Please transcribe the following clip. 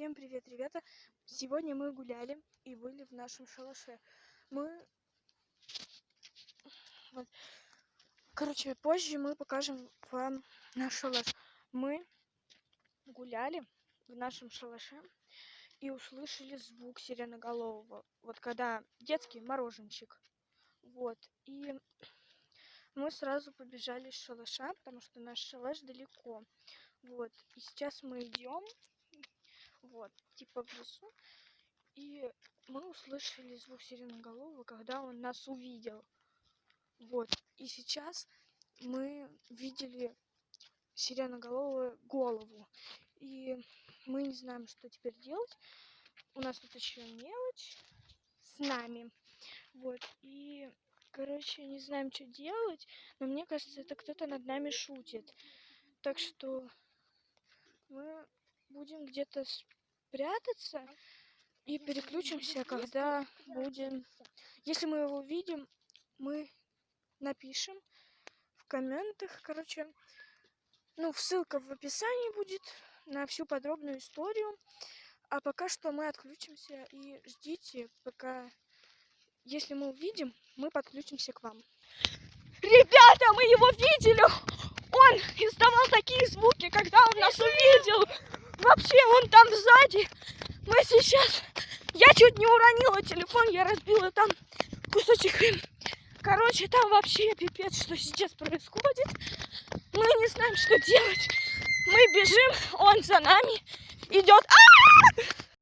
Всем привет, ребята! Сегодня мы гуляли и были в нашем шалаше. Позже мы покажем вам наш шалаш. Мы гуляли в нашем шалаше и услышали звук сиреноголового. Вот когда детский мороженщик. И мы сразу побежали из шалаша, потому что наш шалаш далеко. И сейчас мы идем, типа в лесу. И мы услышали звук сиреноголового, когда он нас увидел. И сейчас мы видели сиреноголовую голову. И мы не знаем, что теперь делать. У нас тут еще мелочь с нами. И, не знаем, что делать. Но мне кажется, это кто-то над нами шутит. Так что мы будем где-то спрятаться и переключимся, когда будем. Если мы его увидим, мы напишем в комментах. Ссылка в описании будет на всю подробную историю. А пока что мы отключимся и ждите, пока, если мы увидим, мы подключимся к вам. Ребята, мы его видели! Он издавал такие звуки, когда он нас увидел. Вообще, он там сзади. Я чуть не уронила телефон, я разбила там кусочек. Там вообще пипец, что сейчас происходит. Мы не знаем, что делать. Мы бежим, он за нами идет.